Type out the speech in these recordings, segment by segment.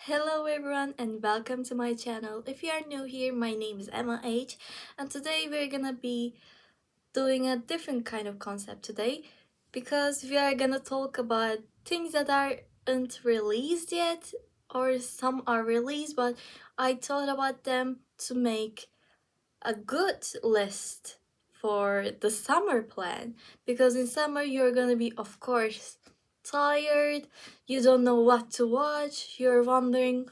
Hello everyone and welcome to my channel. If you are new here, my name is Emma H and today we're gonna be doing a different kind of concept today because we are gonna talk about things that aren't released yet or some are released, but I thought about them to make a good list for the summer plan, because in summer you're gonna be, of course, tired, you don't know what to watch, you're wondering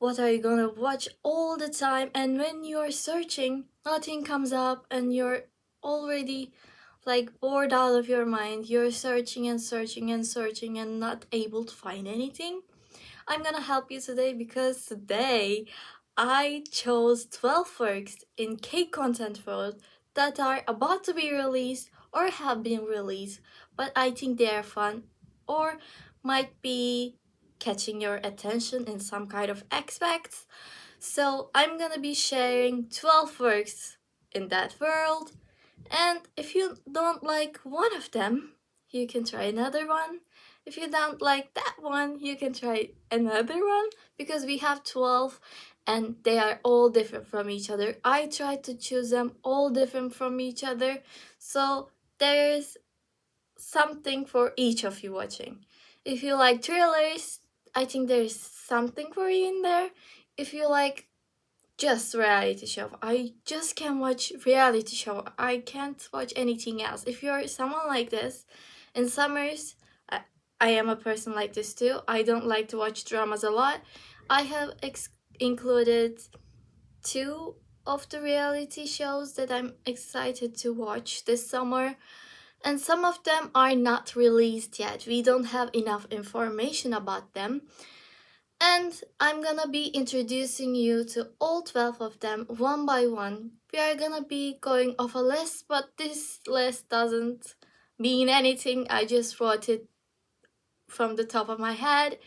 what are you gonna watch all the time, and when you're searching nothing comes up and you're already like bored out of your mind. You're searching and searching and searching and not able to find anything. I'm gonna help you today because today I chose 12 works in K content world that are about to be released or have been released, but I think they are fun or might be catching your attention in some kind of aspects. So I'm gonna be sharing 12 works in that world, and if you don't like one of them, you can try another one. If you don't like that one, you can try another one, because we have 12 and they are all different from each other. I tried to choose them all different from each other, so there's something for each of you watching. If you like thrillers, I think there's something for you in there. If you like just reality show, I just can watch reality show, I can't watch anything else. If you're someone like this in summers, I am a person like this too. I don't like to watch dramas a lot. I have included two of the reality shows that I'm excited to watch this summer, and some of them are not released yet. We don't have enough information about them, and I'm gonna be introducing you to all 12 of them one by one. We are gonna be going off a list, but this list doesn't mean anything. I just wrote it from the top of my head.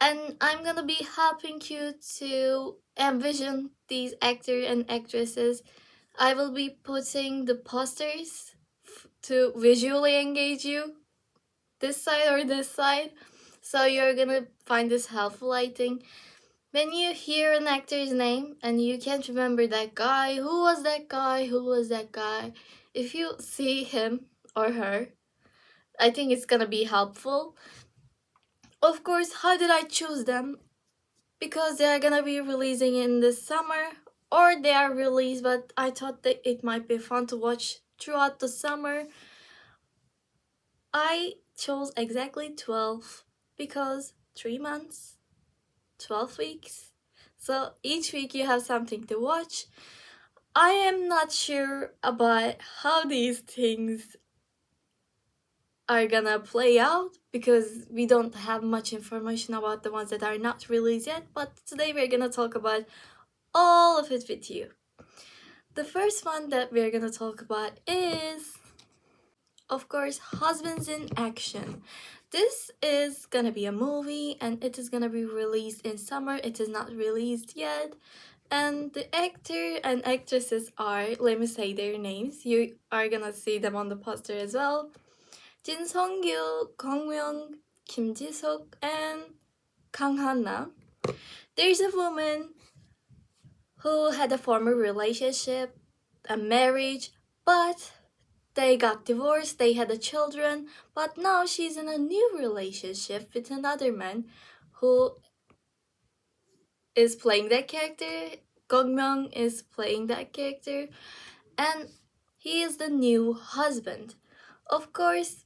And I'm gonna be helping you to envision these actors and actresses. I will be putting the posters to visually engage you, this side or this side. So you're gonna find this helpful, I think. When you hear an actor's name and you can't remember that guy, who was that guy, who was that guy, if you see him or her, I think it's gonna be helpful. Of course, how did I choose them? Because they are gonna be releasing in the summer, or they are released, but I thought that it might be fun to watch throughout the summer. I chose exactly 12 because 3 months, 12 weeks. So each week you have something to watch. I am not sure about how these things are gonna play out because we don't have much information about the ones that are not released yet, but today we're gonna talk about all of it with you. The first one that we're gonna talk about is, of course, Husbands in Action. This is gonna be a movie and it is gonna be released in summer. It is not released yet. And the actor and actresses are, let me say their names, you are gonna see them on the poster as well. Jin Sung-gyu, Kong Myung, Kim Ji-sok, and Kang Han-na. There's a woman who had a former relationship, a marriage, but they got divorced, they had a children, but now she's in a new relationship with another man who is playing that character. Gong Myung is playing that character, and he is the new husband. Of course,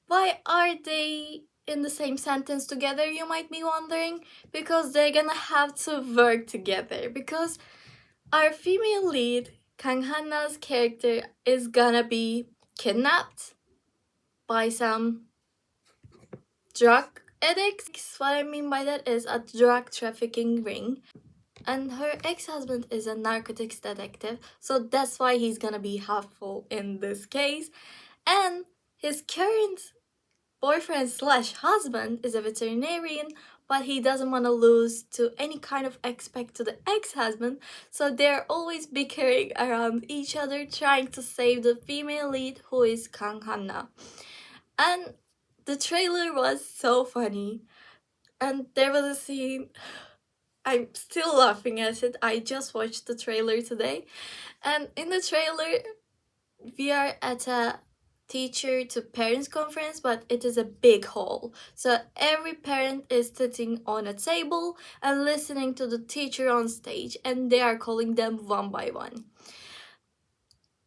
why are they in the same sentence together, you might be wondering? Because they're gonna have to work together, because our female lead, Kang Han-na's character, is gonna be kidnapped by some drug addicts. What I mean by that is a drug trafficking ring. And her ex-husband is a narcotics detective, so that's why he's gonna be helpful in this case. And his current boyfriend slash husband is a veterinarian, but he doesn't want to lose to any kind of aspect to the ex-husband, so they're always bickering around each other, trying to save the female lead, who is Kang Han-na. And the trailer was so funny. And there was a scene, I'm still laughing at it. I just watched the trailer today. And in the trailer, we are at a teacher to parents conference, but it is a big hall. So every parent is sitting on a table and listening to the teacher on stage, and they are calling them one by one.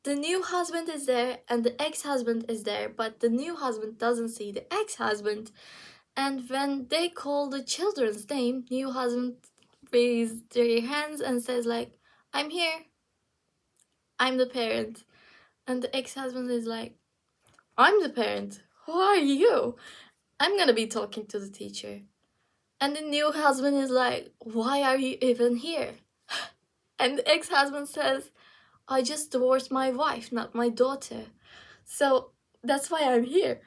The new husband is there and the ex-husband is there, but the new husband doesn't see the ex-husband. And when they call the children's name, new husband raises their hands and says like, I'm here, I'm the parent. And the ex-husband is like, I'm the parent, who are you? I'm gonna be talking to the teacher. And the new husband is like, why are you even here? And the ex-husband says, I just divorced my wife, not my daughter. So that's why I'm here.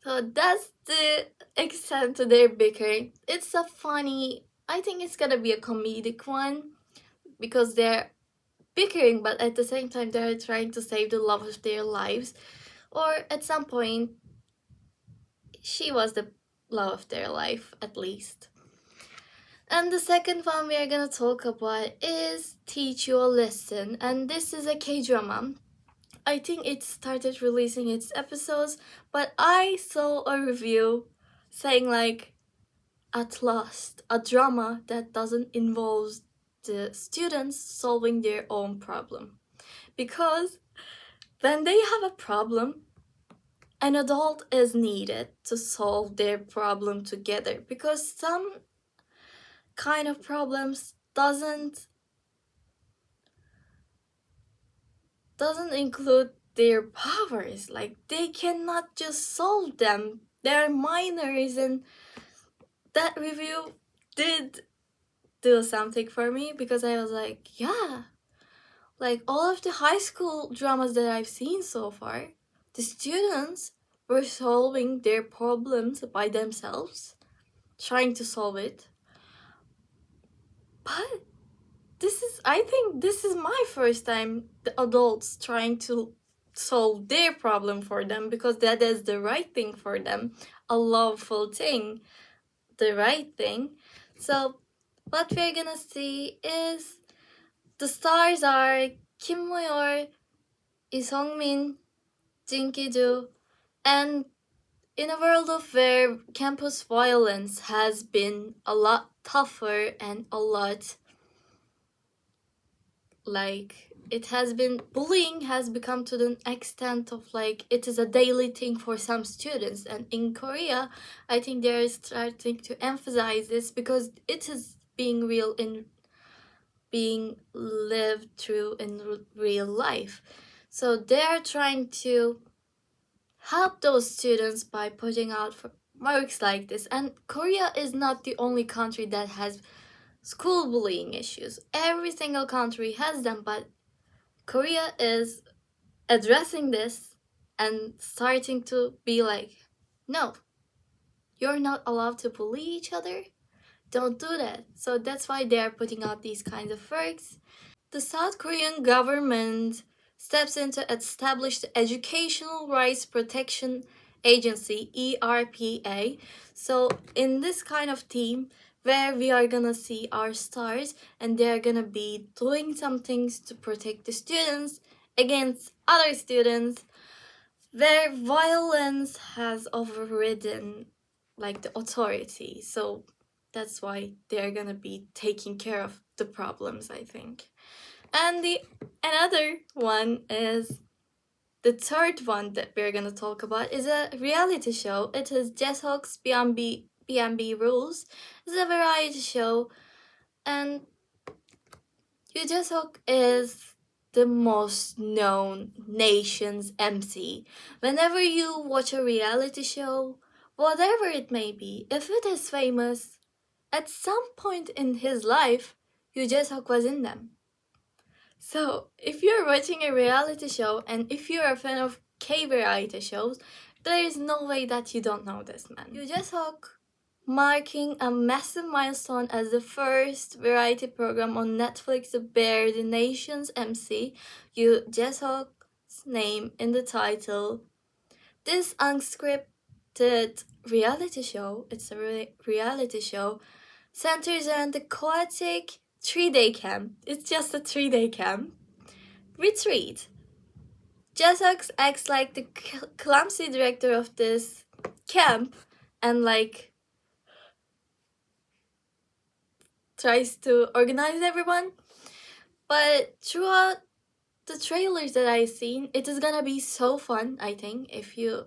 So that's the extent to their bickering. It's a funny, I think it's gonna be a comedic one because they're bickering, but at the same time they're trying to save the love of their lives. Or at some point, she was the love of their life, at least. And the second one we are gonna talk about is Teach You a Lesson, and this is a K-drama. I think it started releasing its episodes, but I saw a review saying like, at last, a drama that doesn't involve the students solving their own problem. Because when they have a problem, an adult is needed to solve their problem together, because some kind of problems doesn't include their powers. Like, they cannot just solve them. They're minors, and that review did do something for me because I was like, yeah, like all of the high school dramas that I've seen so far, the students were solving their problems by themselves, trying to solve it. But I think this is my first time the adults trying to solve their problem for them, because that is the right thing for them, a lawful thing, the right thing. So what we're gonna see is the stars are Kim Mo-yeol, Lee Sung-min, Jin Ki-do, and in a world of where campus violence has been a lot tougher and a lot like it has been, bullying has become to the extent of like it is a daily thing for some students, and in Korea I think they're starting to emphasize this because it is being real in being lived through in real life. So they are trying to help those students by putting out works like this. And Korea is not the only country that has school bullying issues. Every single country has them, but Korea is addressing this and starting to be like, no, you're not allowed to bully each other. Don't do that. So that's why they are putting out these kinds of works. The South Korean government steps in to establish the Educational Rights Protection Agency, ERPA. So in this kind of team, where we are gonna see our stars and they're gonna be doing some things to protect the students against other students, where violence has overridden like the authority. So that's why they're gonna be taking care of the problems, I think. And the another one is the third one that we're gonna talk about is a reality show. It is jaeseoksb&brules. It's a variety show, and Yoo Jae-seok is the most known nation's MC. Whenever you watch a reality show, whatever it may be, if it is famous, at some point in his life, Yoo Jae-seok was in them. So, if you're watching a reality show and if you're a fan of K-variety shows, there is no way that you don't know this man. Yoo Jae-seok, marking a massive milestone as the first variety program on Netflix to bear the nation's MC, Yoo Jae-seok's name in the title. This unscripted The reality show, it's a reality show, centers around the chaotic 3-day camp. It's just a 3-day camp. Retreat. Jaeseoks acts like the clumsy director of this camp and like tries to organize everyone. But throughout the trailers that I've seen, it is gonna be so fun, I think. If you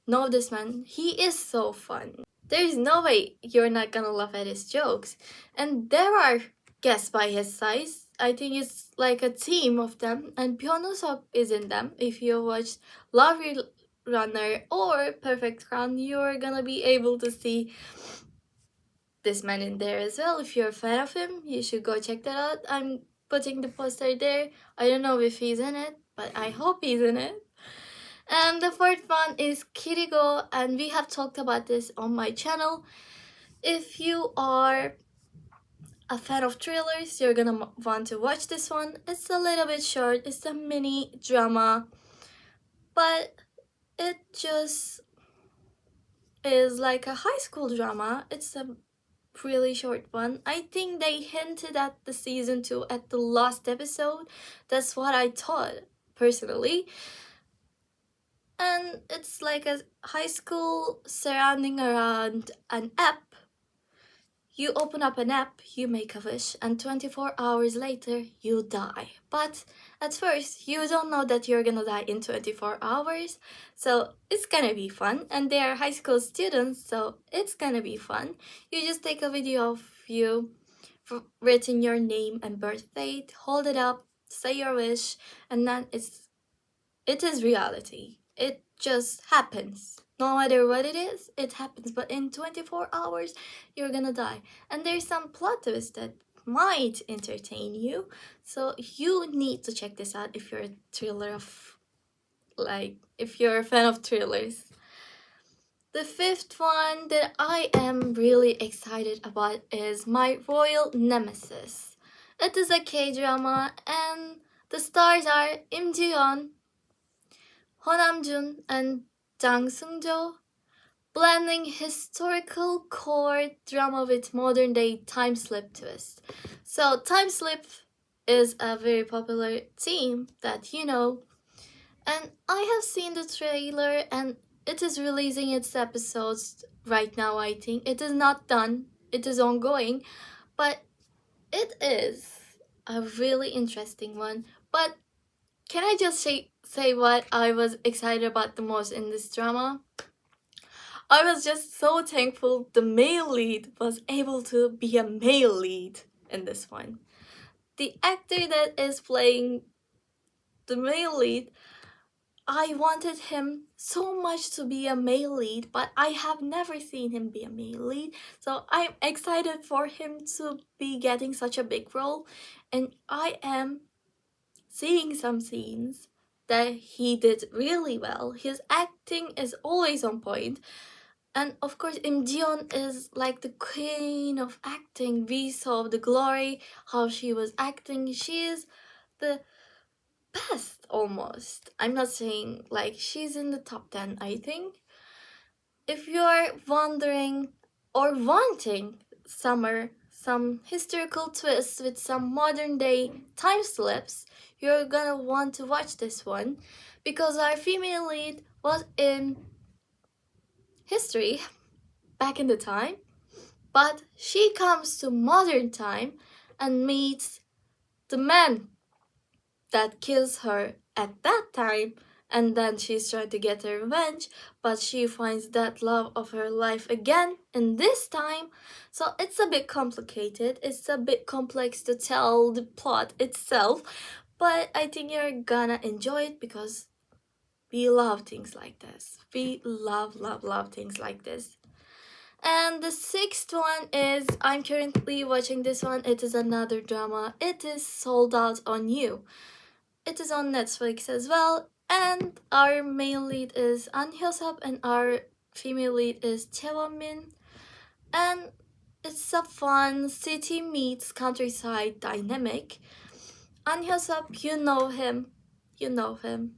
know this man, he is so fun. There's no way you're not gonna laugh at his jokes. And there are guests by his size. I think it's like a team of them, and Pyeonwoo is in them. If you watched Love Runner or Perfect Crown, you're gonna be able to see this man in there as well. If you're a fan of him, you should go check that out. I'm putting the poster there. I don't know if he's in it, but I hope he's in it. And the fourth one is Kirigo, and we have talked about this on my channel. If you are a fan of thrillers, you're gonna want to watch this one. It's a little bit short, it's a mini drama, but it just is like a high school drama. It's a really short one. I think they hinted at the season 2 at the last episode. That's what I thought personally. And it's like a high school surrounding around an app. You open up an app, you make a wish, and 24 hours later, you die. But at first, you don't know that you're gonna die in 24 hours, so it's gonna be fun. And they are high school students, so it's gonna be fun. You just take a video of you, written your name and birth date, hold it up, say your wish, and then it is reality. It just happens. No matter what it is, it happens. But in 24 hours, you're gonna die. And there's some plot twists that might entertain you. So you need to check this out if you're a thriller of, like, if you're a fan of thrillers. The fifth one that I am really excited about is My Royal Nemesis. It is a K-drama and the stars are Im Ji-yeon, Ho Nam-jun, and Jang Sung-jo, blending historical court drama with modern day time slip twist. So time slip is a very popular theme that you know, and I have seen the trailer and it is releasing its episodes right now. I think it is not done, it is ongoing, but it is a really interesting one. But can I just say what I was excited about the most in this drama? I was just so thankful the male lead was able to be a male lead in this one. The actor that is playing the male lead, I wanted him so much to be a male lead, but I have never seen him be a male lead. So I'm excited for him to be getting such a big role, and I am seeing some scenes that he did really well. His acting is always on point. And of course, Im Ji-yeon is like the queen of acting. We saw the glory, how she was acting. She is the best almost. I'm not saying like she's in the top 10, I think. If you're wondering or wanting some historical twists with some modern day time slips, you're gonna want to watch this one because our female lead was in history back in the time, but she comes to modern time and meets the man that kills her at that time, and then she's trying to get her revenge, but she finds that love of her life again in this time. So it's a bit complicated, it's a bit complex to tell the plot itself, but I think you're gonna enjoy it because we love things like this. We love things like this. And the sixth one is, I'm currently watching this one. It is another drama. It is Sold Out on You. It is on Netflix as well. And our male lead is An Hyo-sop and our female lead is Chae-won-min. And it's a fun city meets countryside dynamic. An Hyo-sop, you know him. You know him.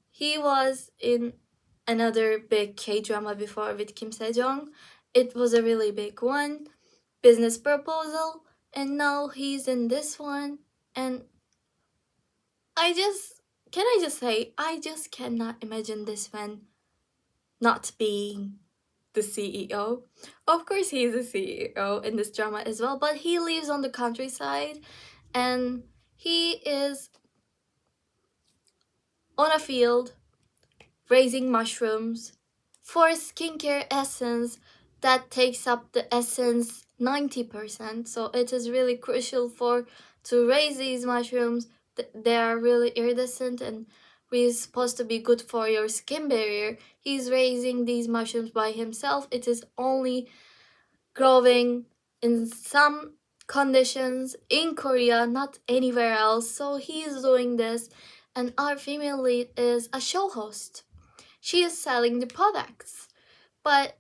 He was in another big K-drama before with Kim Se-jong. It was a really big one. Business Proposal. And now he's in this one. And can I just say, I just cannot imagine this man not being the CEO. Of course, he's the CEO in this drama as well, but he lives on the countryside and he is on a field raising mushrooms for skincare essence that takes up the essence 90%. So it is really crucial to raise these mushrooms. They are really iridescent and really supposed to be good for your skin barrier. He's raising these mushrooms by himself. It is only growing in some conditions in Korea, not anywhere else. So he's doing this, and our female lead is a show host. She is selling the products, but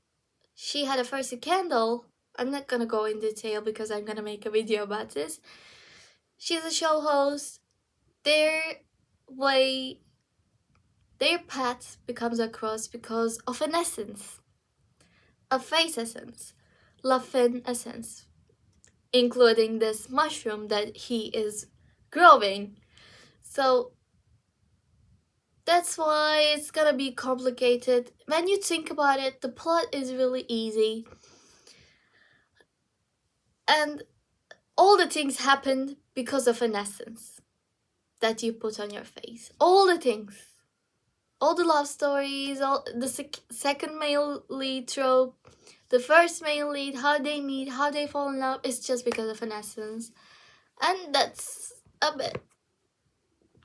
she had a first scandal. I'm not gonna go in detail because I'm gonna make a video about this. She's a show host. Their path becomes a cross because of an essence, a face essence, Lafin essence, including this mushroom that he is growing. So that's why it's gonna be complicated. When you think about it, the plot is really easy. And all the things happened because of an essence that you put on your face. All the things. All the love stories, all the second male lead trope, the first male lead, how they meet, how they fall in love, it's just because of an essence. And that's a bit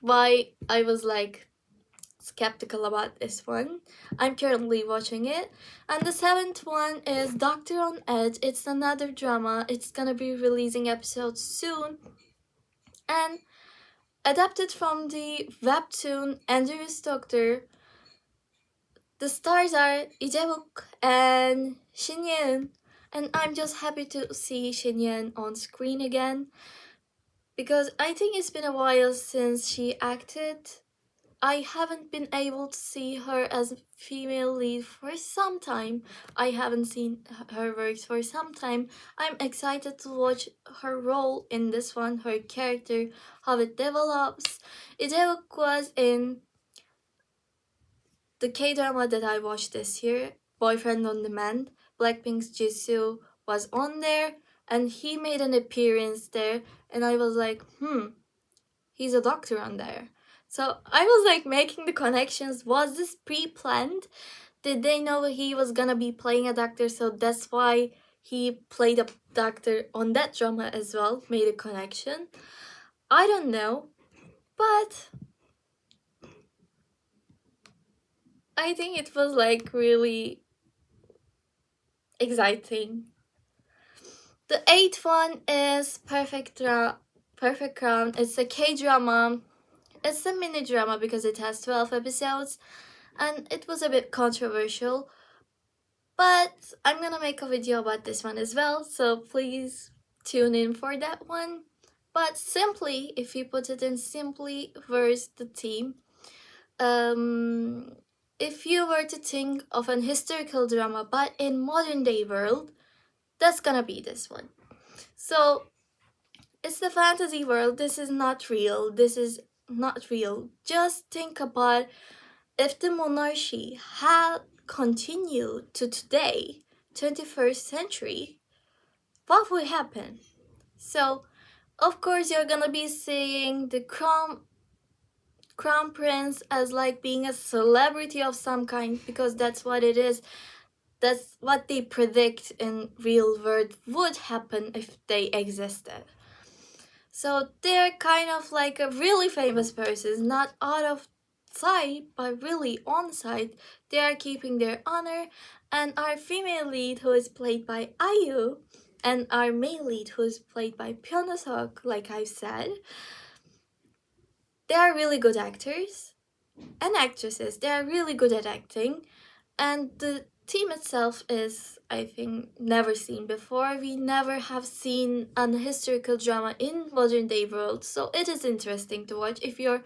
why I was like skeptical about this one. I'm currently watching it. And the 7th one is Doctor on Edge. It's another drama. It's gonna be releasing episodes soon. And adapted from the webtoon Andrew's Doctor. The stars are Lee-jae-wook and Shin Yeon. And I'm just happy to see Shin Yeon on screen again, because I think it's been a while since she acted. I haven't been able to see her as a female lead for some time. I haven't seen her works for some time. I'm excited to watch her role in this one, her character, how it develops. Lee-jae-wook was in the K-drama that I watched this year, Boyfriend on Demand. Blackpink's Jisoo was on there and he made an appearance there, and I was like, he's a doctor on there. So I was like making the connections. Was this pre-planned? Did they know he was gonna be playing a doctor, so that's why he played a doctor on that drama as well, made a connection? I don't know, but I think it was like really exciting. The 8th one is Perfect Crown. It's a K-drama. It's a mini drama because it has 12 episodes, and it was a bit controversial, but I'm gonna make a video about this one as well, so please tune in for that one. But simply, if you put it in simply, where's the theme? If you were to think of an historical drama but in modern day world, that's gonna be this one. So it's the fantasy world. This is not real. Just think about if the monarchy had continued to today, 21st century, what would happen? So, of course, you're gonna be seeing the crown prince as like being a celebrity of some kind, because that's what it is. That's what they predict in real world would happen if they existed. So they're kind of like a really famous person, not out of sight, but really on sight. They are keeping their honor, and our female lead, who is played by IU, and our male lead, who is played by Pyeonseok, like I said, they are really good actors and actresses. They are really good at acting, and the team itself is, I think, never seen before. We never have seen an historical drama in modern day world, so it is interesting to watch if you're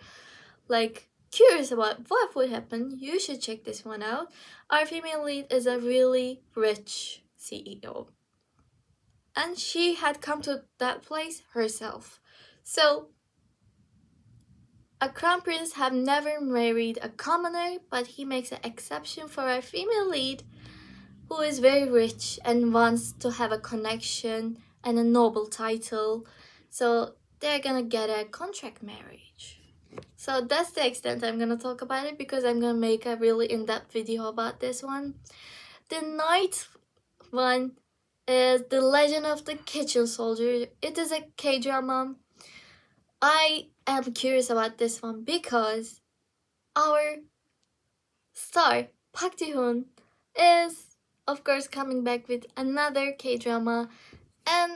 like curious about what would happen, you should check this one out. Our female lead is a really rich CEO, and she had come to that place herself. So, a crown prince have never married a commoner, but he makes an exception for our female lead, who is very rich and wants to have a connection and a noble title. So they're gonna get a contract marriage. So that's the extent I'm gonna talk about it, because I'm gonna make a really in-depth video about this one. The ninth one is The Legend of the Kitchen Soldier. It is a K-drama. I am curious about this one because our star Park Ji-hoon is of course coming back with another K-drama, and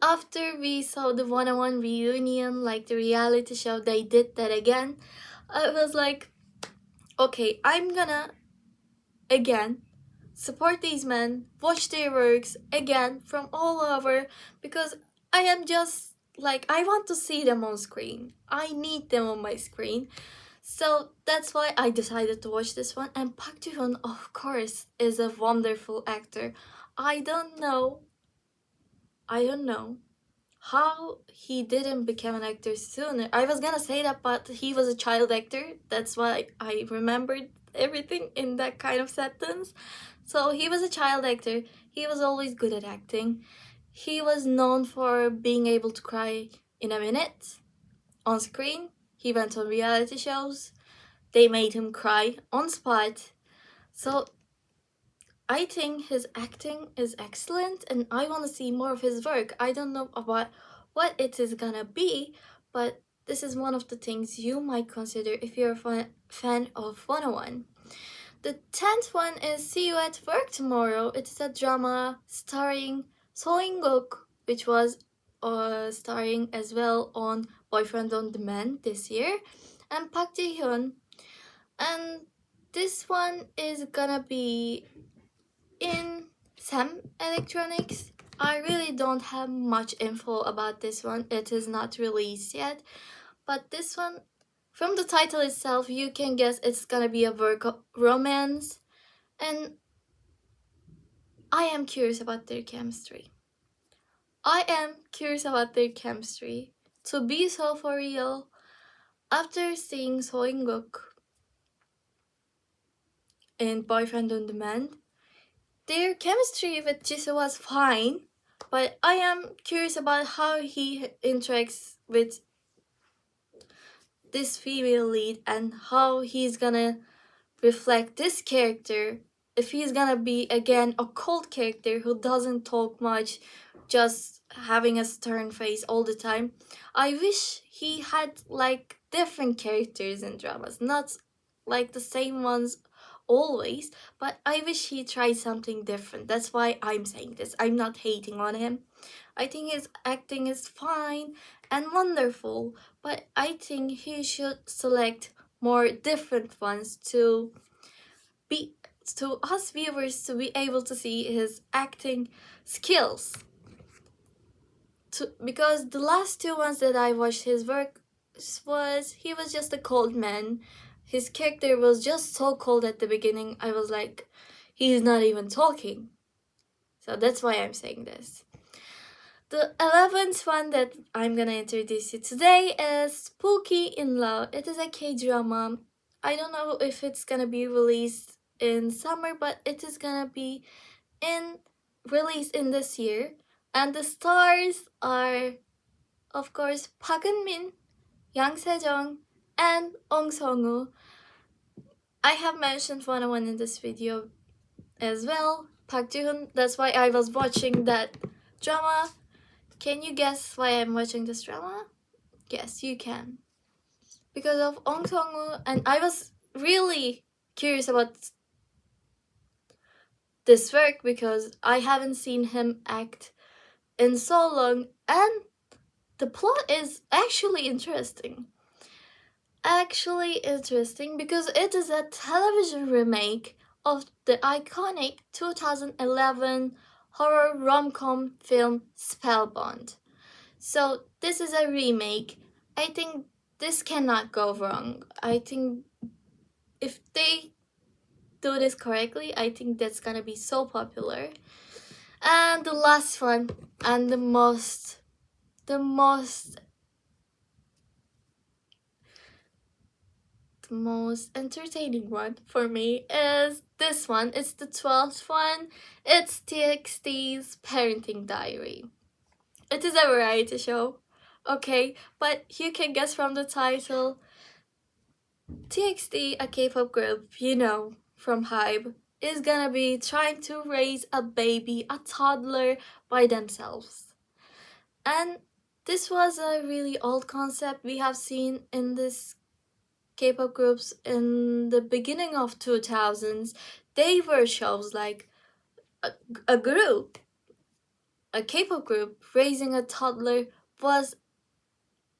after we saw the 101 reunion, like the reality show, they did that again. I was like, okay, I'm gonna again support these men, watch their works again from all over, because I am just like, I want to see them on screen. I need them on my screen. So that's why I decided to watch this one. And Park Ji-hoon, of course, is a wonderful actor. I don't know how he didn't become an actor sooner. I was gonna say that, but he was a child actor. That's why I remembered everything in that kind of sentence. So he was a child actor. He was always good at acting. He was known for being able to cry in a minute on screen. He went on reality shows. They made him cry on spot. So I think his acting is excellent, and I want to see more of his work. I don't know about what it is gonna be, but this is one of the things you might consider if you're a fan of 101. The 10th one is See You at Work Tomorrow. It is a drama starring So In-guk, which was starring as well on Boyfriend on Demand this year, and Park Ji-hyun. And this one is gonna be in Sam Electronics. I really don't have much info about this one. It is not released yet. But this one, from the title itself, you can guess it's gonna be a work of romance. And I am curious about their chemistry. To be so for real, after seeing So In-guk in Boyfriend on Demand, their chemistry with Jisoo was fine, but I am curious about how he interacts with this female lead and how he's gonna reflect this character. If he's gonna be again a cold character who doesn't talk much, just having a stern face all the time. I wish he had like different characters in dramas, not like the same ones always, but I wish he tried something different. That's why I'm saying this. I'm not hating on him. I think his acting is fine and wonderful, but I think he should select more different ones to us viewers to be able to see his acting skills. Because the last two ones that I watched his work was, he was just a cold man. His character was just so cold at the beginning. I was like, he's not even talking. So that's why I'm saying this. The 11th one that I'm gonna introduce you today is Spooky in Love. It is a K-drama. I don't know if it's gonna be released in summer, but it is gonna be released in this year. And the stars are, of course, Park Eun-min, Yang Se-jung, and Ong Sung-woo. I have mentioned 101 in this video as well. Park Ji-hoon, that's why I was watching that drama. Can you guess why I'm watching this drama? Yes, you can. Because of Ong Sung-woo, and I was really curious about this work because I haven't seen him act in so long, and the plot is actually interesting. Because it is a television remake of the iconic 2011 horror rom-com film Spellbound. So this is a remake. I think this cannot go wrong. I think if they do this correctly, I think that's gonna be so popular. And the last one, and the most entertaining one for me is this one. It's the 12th one. It's TXT's Parenting Diary. It is a variety show, okay? But you can guess from the title, TXT, a K-pop group, from Hybe, is gonna be trying to raise a baby, a toddler, by themselves. And this was a really old concept we have seen in this K-pop groups in the beginning of 2000s. They were shows like a group, a K-pop group raising a toddler was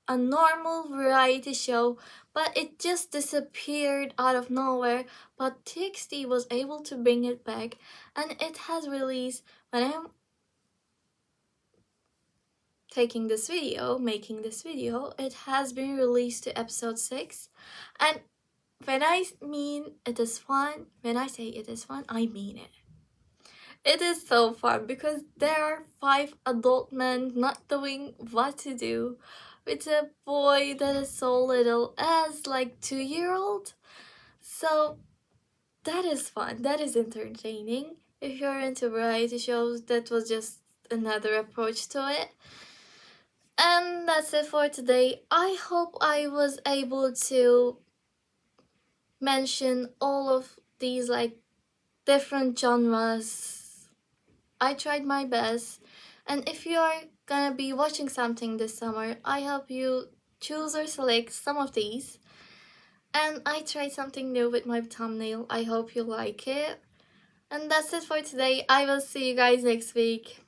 a normal variety show, but it just disappeared out of nowhere. But TXT was able to bring it back, and it has released, when I'm making this video, it has been released to episode 6. And when I mean it is fun, when I say it is fun, I mean it. It is so fun because there are 5 adult men not knowing what to do with a boy that is so little as like 2-year-old. So that is fun, that is entertaining. If you're into variety shows, that was just another approach to it. And that's it for today. I hope I was able to mention all of these like different genres. I tried my best. And if you are gonna be watching something this summer, I hope you choose or select some of these. And I tried something new with my thumbnail. I hope you like it. And that's it for today. I will see you guys next week.